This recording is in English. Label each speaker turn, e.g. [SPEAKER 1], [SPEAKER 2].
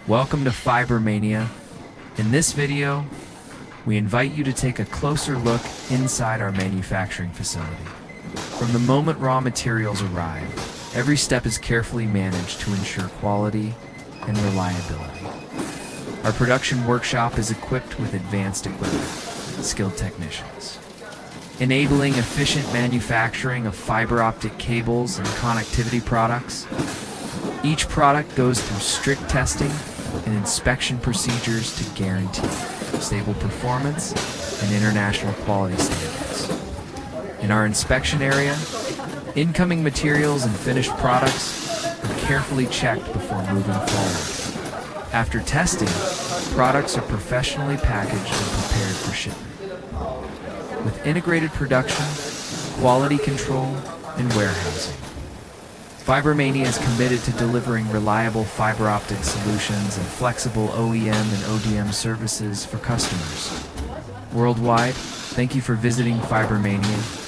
[SPEAKER 1] Welcome to FiberMania. In this video, we invite you to take a closer look inside our manufacturing facility. From the moment raw materials arrive, every step is carefully managed to ensure quality and reliability. Our production workshop is equipped with advanced equipment, skilled technicians, enabling efficient manufacturing of fiber optic cables and connectivity products. Each product goes through strict testing and inspection procedures to guarantee stable performance and international quality standards. In our inspection area, incoming materials and finished products are carefully checked before moving forward. After testing, products are professionally packaged and prepared for shipment. With integrated production, quality control, and warehousing, FiberMania is committed to delivering reliable fiber optic solutions and flexible OEM and ODM services for customers worldwide. Thank you for visiting FiberMania.